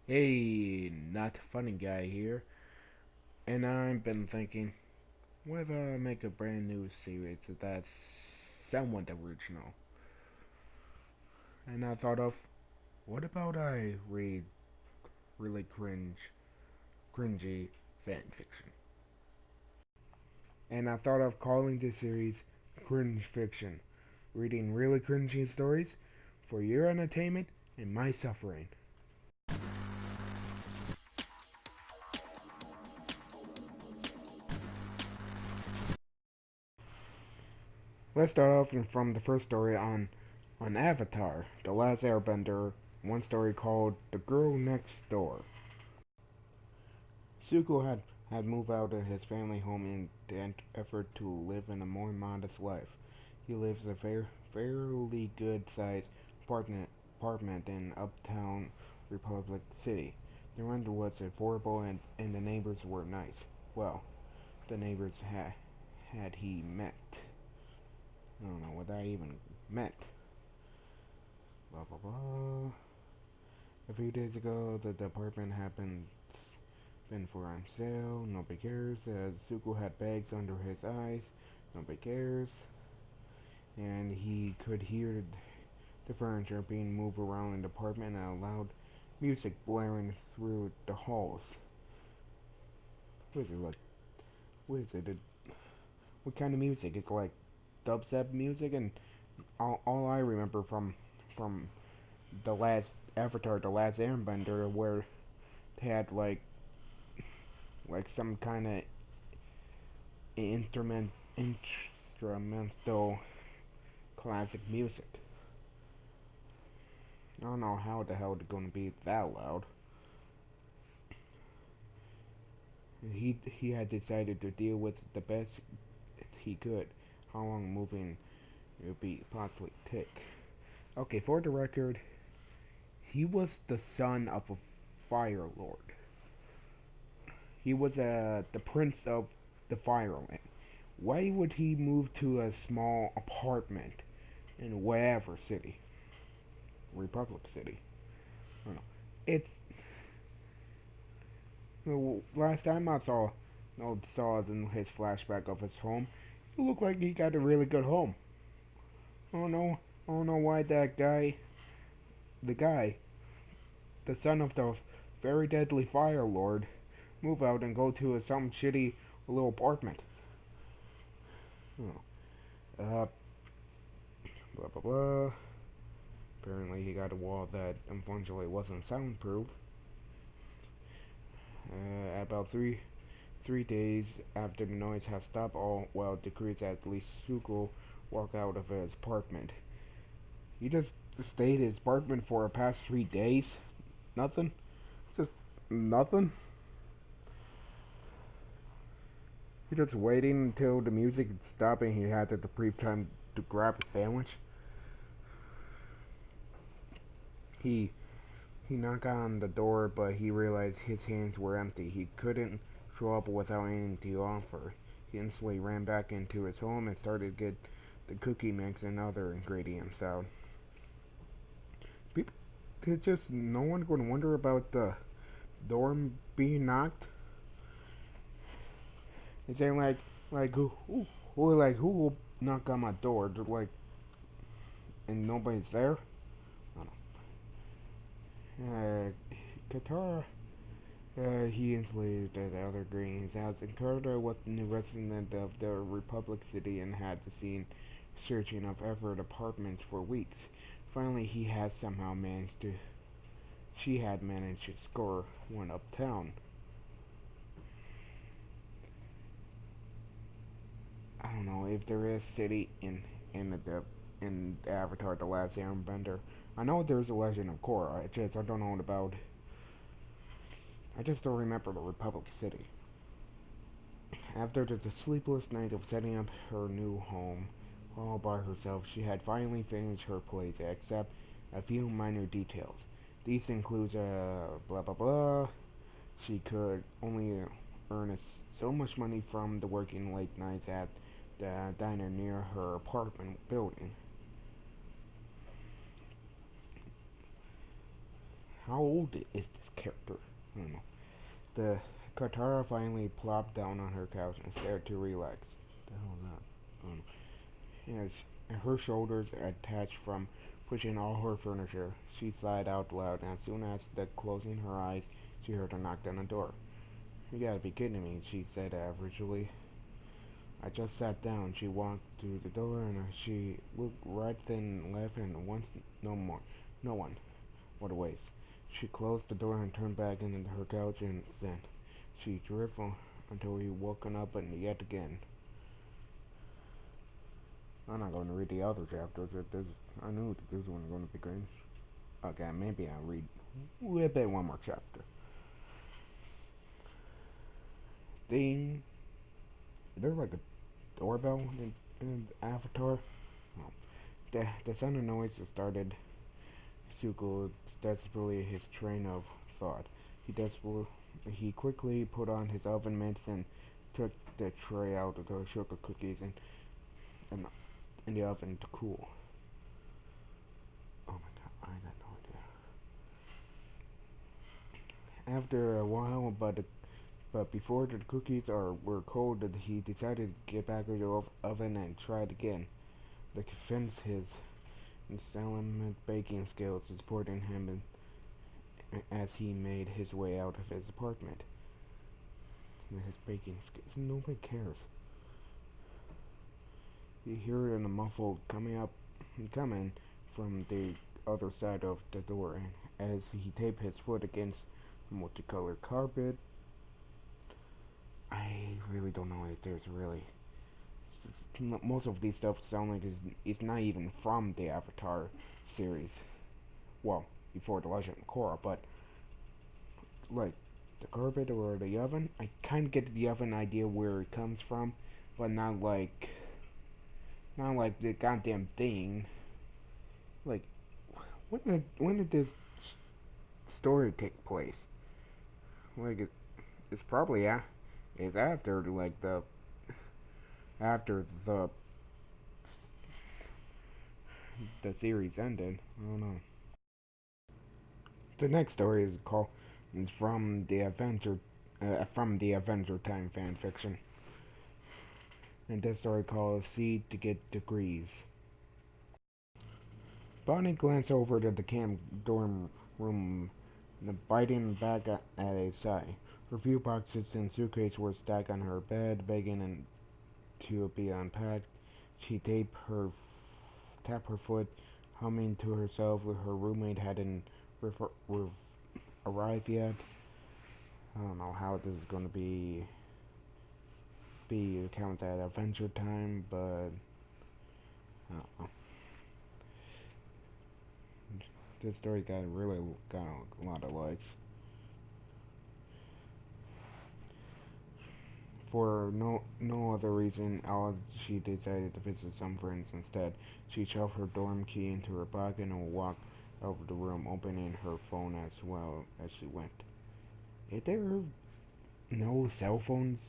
Hey, not funny guy here, and I've been thinking, what if I make a brand new series that's somewhat original? And I thought of, what about I read really cringy fan fiction? And I thought of calling this series Cringefiction, reading really cringy stories for your entertainment and my suffering. Let's start off from the first story on Avatar, The Last Airbender, one story called The Girl Next Door. Zuko had moved out of his family home in the effort to live in a more modest life. He lives in a fairly good-sized apartment in uptown Republic City. The rent was affordable and the neighbors were nice. Well, the neighbors had he met. I don't know what I even meant. Blah blah blah. A few days ago, the apartment had been for on sale. Nobody cares. Zuko had bags under his eyes. Nobody cares. And he could hear the furniture being moved around in the apartment and loud music blaring through the halls. What is it like? What is it? What kind of music? It's like dubstep music, and all I remember from the last Avatar, the last Airbender, where they had like some kind of instrumental classic music. I don't know how the hell they're gonna be that loud. He had decided to deal with the best he could. How long moving it would be possibly take. Okay, for the record, he was the son of a fire lord. He was the prince of the Fireland. Why would he move to a small apartment in whatever city? Republic City. I don't know. It's last time I saw in his flashback of his home, it looked like he got a really good home. I don't know why that guy, the guy, the son of the very deadly Fire Lord, move out and go to some shitty little apartment. Oh, uh, blah blah blah. Apparently, he got a wall that unfortunately wasn't soundproof. About three days after the noise had stopped, all well decreased, at least Suko walked out of his apartment. He just stayed in his apartment for the past 3 days. Nothing. Just nothing. He just waiting until the music stopped and he had the brief time to grab a sandwich. He He knocked on the door, but he realized his hands were empty. He couldn't show up without anything to offer. He instantly ran back into his home and started to get the cookie mix and other ingredients out. People, there's just no one going to wonder about the door being knocked. It's saying like who will knock on my door? Like, and nobody's there. I don't know. Katara. He instantly did other greetings. As Carter was the new resident of the Republic City and had seen searching of Everett apartments for weeks. Finally, she had managed to score one uptown. I don't know if there is city in Avatar: The Last Airbender. I know there's a Legend of Korra. I don't know about. I just don't remember the Republic City. After the sleepless night of setting up her new home all by herself, she had finally finished her plays, except a few minor details. These include blah blah blah. She could only earn so much money from the working late nights at the diner near her apartment building. How old is this character? I don't know. The Katara finally plopped down on her couch and started to relax. What the hell is that? As her shoulders attached from pushing all her furniture, she sighed out loud, and as soon as the closing her eyes, she heard a knock on the door. You gotta be kidding me, she said averagely. I just sat down. She walked to the door and she looked right and left and once no more. No one. What a waste. She closed the door and turned back into her couch and then she drifted until he woken up and yet again. I'm not going to read the other chapters. I knew that this one was going to be great. Okay, maybe I'll read a bit one more chapter. Ding. There's like a doorbell in Avatar. Well, the sound of noise started Zuko desperately his train of thought. He quickly put on his oven mitts and took the tray out of the sugar cookies and in the oven to cool. Oh my god, I got no idea. After a while, but before the cookies were cold, he decided to get back to the oven and try it again. The defense his excellent baking skills supporting him as he made his way out of his apartment. His baking skills, nobody cares. You hear it in a muffled coming from the other side of the door, and as he taped his foot against the multicolored carpet. I really don't know if there's really. Most of these stuff sound like it's not even from the Avatar series. Well, before the Legend of Korra, but like the carpet or the oven, I kind of get the oven idea where it comes from, but not like the goddamn thing. Like, when did this story take place? Like, it's probably it's after like after the series ended. I don't know. The next story is from the Adventure Time fan fiction, and this story called "See to Get Degrees." Bonnie glanced over to the camp dorm room, biting back at a sigh. Her few boxes and suitcase were stacked on her bed, begging to be unpacked. She tapped her foot, humming to herself. Her roommate hadn't arrived yet. I don't know how this is going to be counts at Adventure Time, but I don't know. This story got a lot of likes. For no other reason, she decided to visit some friends instead. She shoved her dorm key into her pocket and walked out of the room, opening her phone as well as she went. Is there no cell phones?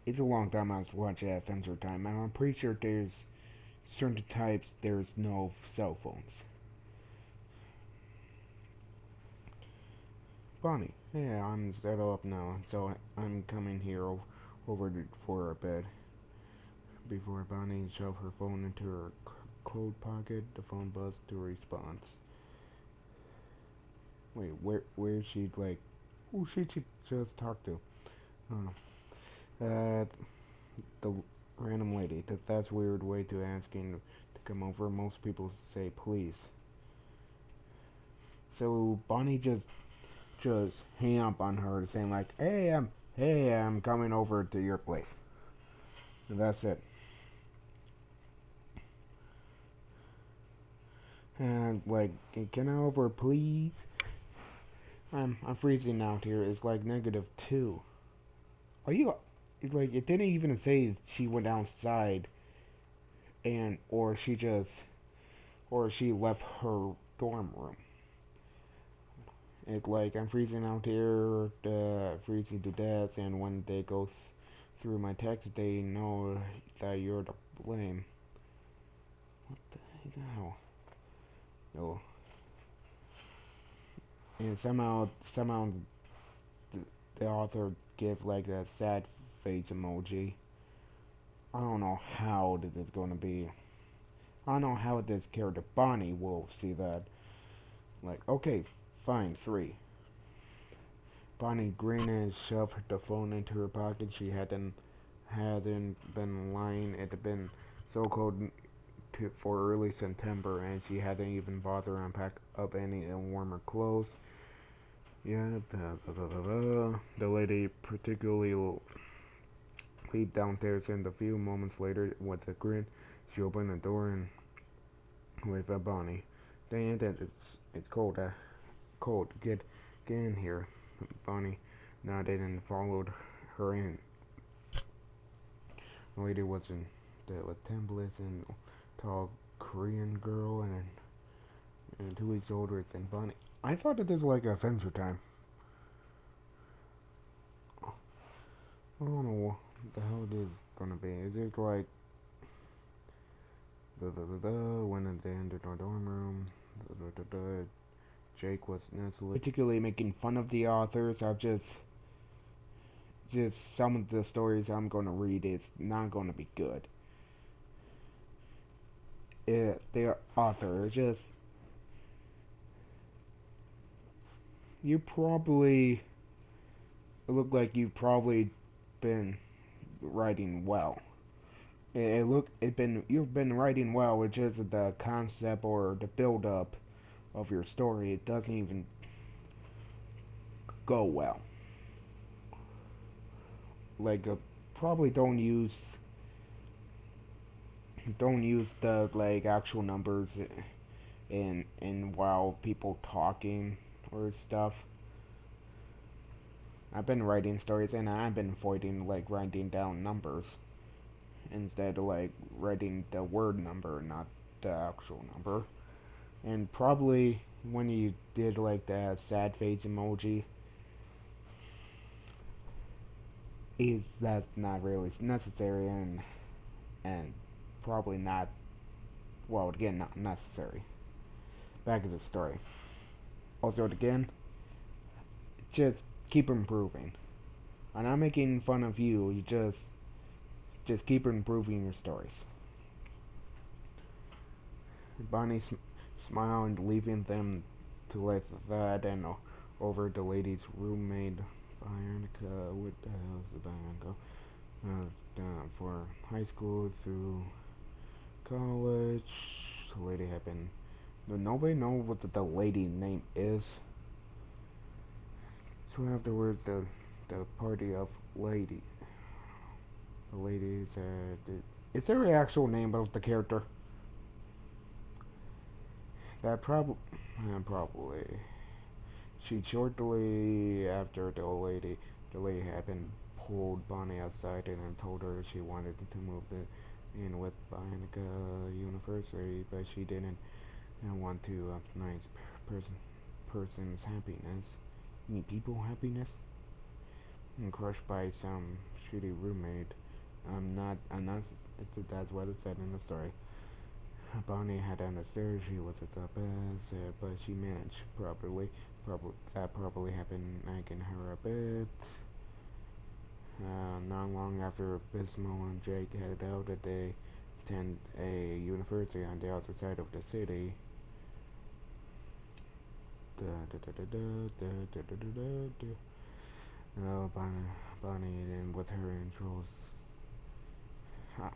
It's a long time I was watching Adventure Time, and I'm pretty sure there's certain types there's no cell phones. Bonnie, yeah, I'm set up now, so I'm coming here over for a bit. Before Bonnie shoved her phone into her coat pocket, the phone buzzed to response. Wait, where she like? Who she just talked to? I don't know. The random lady. That's a weird way to asking to come over. Most people say please. So Bonnie just hang up on her, saying like, hey, I'm coming over to your place. And that's it. And like, can I over please? I'm freezing out here. It's like -2. Are you? It's like it didn't even say she went outside, or she left her dorm room. It's like I'm freezing out here, freezing to death, and when they go through my text, they know that you're to blame. What the hell? No. and somehow the, the author give like a sad face emoji. I don't know how this is gonna be. I don't know how this character Bonnie will see that. Like, okay, fine, 3. Bonnie grinned and shoved the phone into her pocket. She hadn't been lying. It had been so cold for early September, and she hadn't even bothered to unpack up any warmer clothes. Yeah, the lady particularly leaped downstairs, and a few moments later, with a grin, she opened the door and waved at Bonnie. "Dang it, it's cold. Cold. Get in here." Bonnie nodded and followed her in. The lady was with templates and tall Korean girl and 2 weeks older than Bonnie. I thought that this was like Adventure Time. I don't know what the hell it is gonna be. Is it like when they entered our dorm room? Jake was nestling, particularly making fun of the authors. I've just some of the stories I'm gonna read is not gonna be good. The author just you probably it looked like you've probably been writing well. You've been writing well. It's just the concept or the build up of your story. It doesn't even go well. Like probably don't use the like actual numbers in while people talking or stuff. I've been writing stories and I've been avoiding like writing down numbers instead of like writing the word number, not the actual number. And probably when you did like the sad face emoji, is that's not really necessary and probably not well again not necessary. Back to the story. Also again, just keep improving. I'm not making fun of you. You just keep improving your stories. Bonnie smiled, leaving them to let that and over the lady's roommate, Bianca. What the hell is the Bianca? For high school through college. The lady had been. Nobody knows what the lady name is. So afterwards, the party of lady. The ladies. Is there an actual name of the character? That probably. She shortly after the lady had been pulled Bonnie outside and then told her she wanted to move in with Bianca University, but she didn't want to optimize person's happiness. You mean people happiness? And crushed by some shitty roommate. I'm not. That's what it said in the story. Bonnie had understood she was a top ass, but she managed properly. That probably happened nagging her a bit. Not long after Bismo and Jake headed out, they attend a university on the other side of the city. Bonnie then with her intros.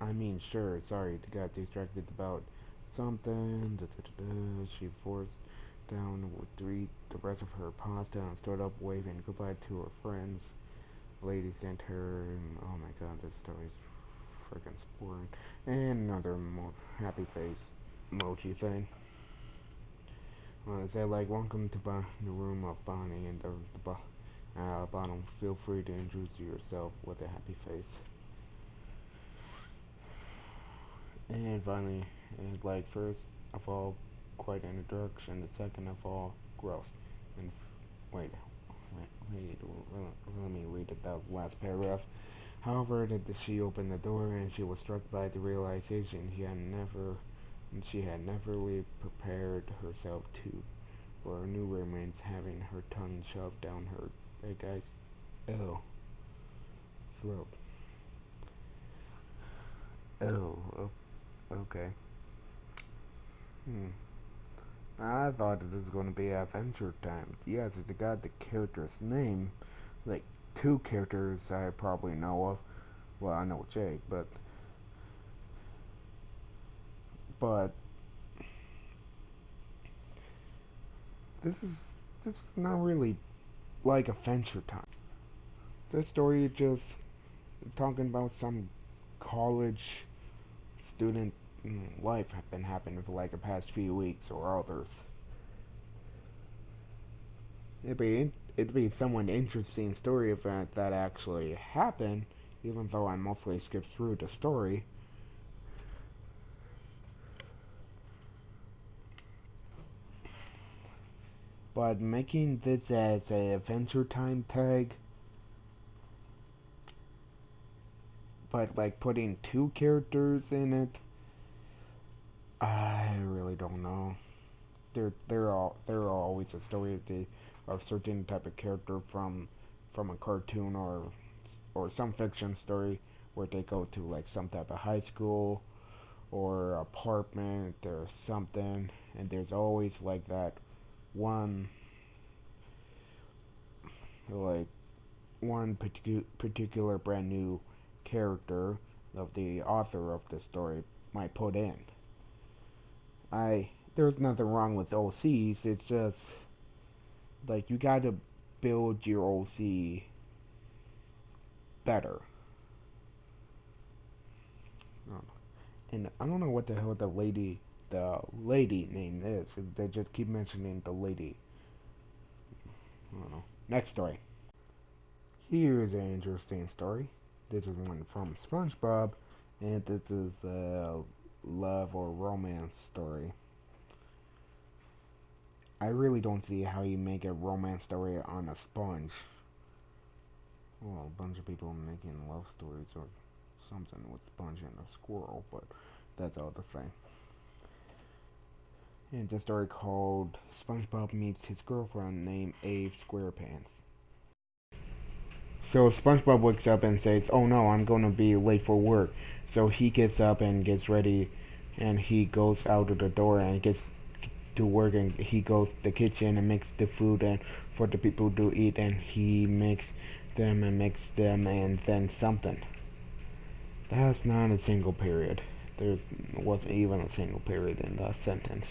I mean, sure, sorry, got distracted about something. She forced down the rest of her pasta and stood up waving goodbye to her friends. Lady sent her, and oh my god, this story's freaking boring. And another happy face emoji thing. It said like, welcome to the room of Bonnie, and the bottom, feel free to introduce yourself with a happy face. And finally, like first of all, quite an introduction. The second of all, gross. And wait, let me read that last paragraph. However, she opened the door and she was struck by the realization she had never really prepared herself to for a new romance having her tongue shoved down her big guy's throat. Okay. I thought this was going to be Adventure Time. Yes, I got the character's name. Like, two characters I probably know of. Well, I know Jake, but this is not really like Adventure Time. This story is just talking about some college student life have been happening for like the past few weeks or others. It'd be somewhat interesting story event that actually happened, even though I mostly skipped through the story. But making this as a Adventure Time tag, but like putting two characters in it, I really don't know. They're always a story of certain type of character from a cartoon or some fiction story where they go to like some type of high school or apartment or something, and there's always like that one like one particular brand new character of the author of the story might put in. There's nothing wrong with OCs. It's just like you gotta build your OC better. And I don't know what the hell the lady name is. They just keep mentioning the lady. I don't know. Next story. Here's an interesting story. This is one from Spongebob, and this is a love or romance story. I really don't see how you make a romance story on a sponge. Well, a bunch of people making love stories or something with Sponge and a squirrel, but that's all the thing. And the story called SpongeBob Meets His Girlfriend named Ave Squarepants. So SpongeBob wakes up and says, "Oh no, I'm gonna be late for work." So he gets up and gets ready, and he goes out of the door and gets to work, and he goes to the kitchen and makes the food and for the people to eat, and he makes them and then something. That's not a single period. There wasn't even a single period in the sentence.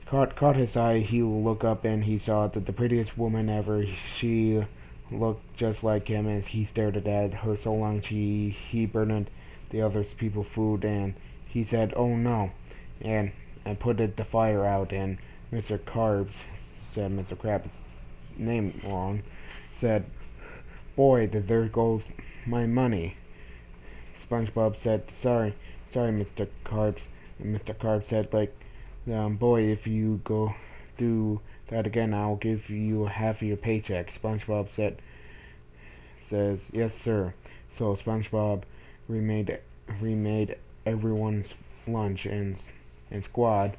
Caught his eye, he looked up and he saw that the prettiest woman ever. She looked just like him as he stared at her so long he burned the other people's food, and he said, "Oh no," and put the fire out, and Mr. Krabs said Mr. Krabs' name wrong, said, "Boy, there goes my money." SpongeBob said, Sorry, Mr. Krabs." And Mr. Krabs said, "Boy, if you go do that again, I'll give you half of your paycheck." SpongeBob says, "Yes, sir." So SpongeBob remade everyone's lunch, and Squad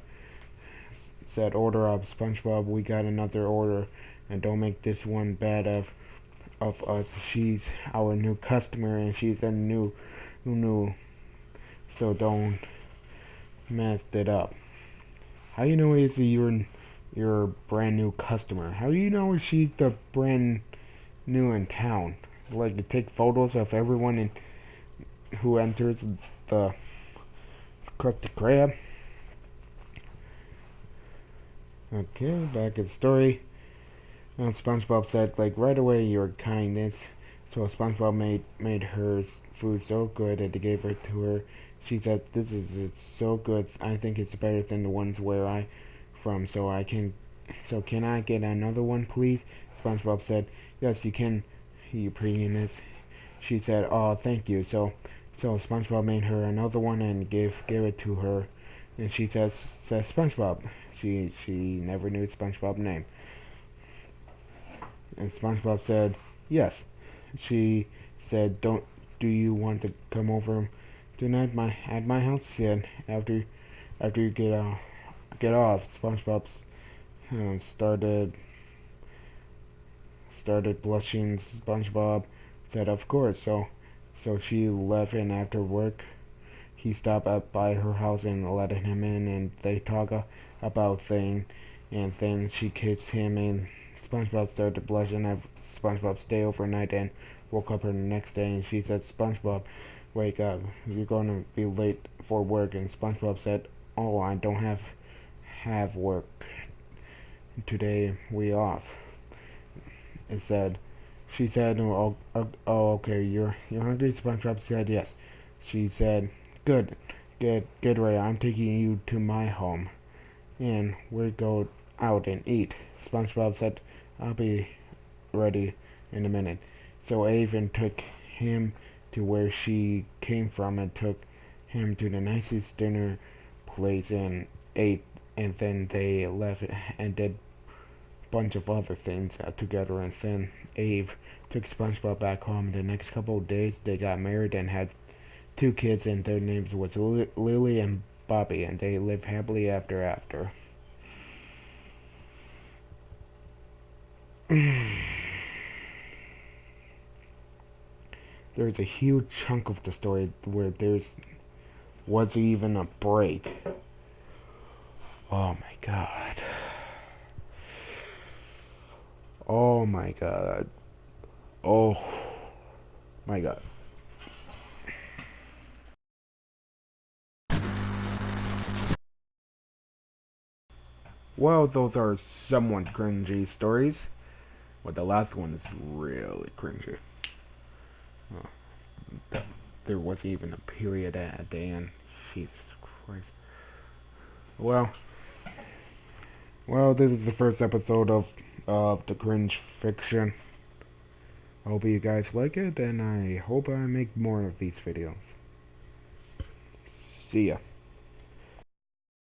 said, "Order up, SpongeBob. We got another order, and don't make this one bad of us. She's our new customer, and she's a new, so don't mess it up." How you know is your brand new customer? How do you know she's the brand new in town? Like, you take photos of everyone who enters the Krusty Krab. Okay, back at the story. SpongeBob said, right away, your kindness. So SpongeBob made her food so good that he gave it to her. She said, it's so good. I think it's better than the ones where I from. So can I get another one, please?" SpongeBob said, "Yes, you can, your prettiness." She said, "Oh, thank you." So SpongeBob made her another one and gave it to her. And she says SpongeBob. She never knew SpongeBob's name. And SpongeBob said, "Yes." She said, Do you want to come over tonight at my house?" She said, after you get get off. SpongeBob started blushing. SpongeBob said, "Of course." So she left, and after work, he stopped up by her house and let him in, and they talk about things. And then she kissed him, and SpongeBob started blushing. And SpongeBob stayed overnight and woke up her next day, and she said, "SpongeBob, wake up. You're gonna be late for work." And SpongeBob said, "Oh, I don't have work today. We off." It said, she said, "Oh, okay. You're hungry?" SpongeBob said, "Yes." She said, "Good. Get ready. I'm taking you to my home, and we'll go out and eat." SpongeBob said, "I'll be ready in a minute." So Avon took him to where she came from and took him to the nicest dinner place and ate, and then they left and did a bunch of other things together, and then Ave took SpongeBob back home. The next couple of days they got married and had 2 kids, and their names was Lily and Bobby, and they lived happily after. There's a huge chunk of the story where was even a break. Oh my god. Oh my god. Oh my god. Well, those are somewhat cringy stories, but the last one is really cringy. Oh, there wasn't even a period at the end. Jesus Christ. Well, this is the first episode of the Cringefiction. I hope you guys like it, and I hope I make more of these videos. See ya.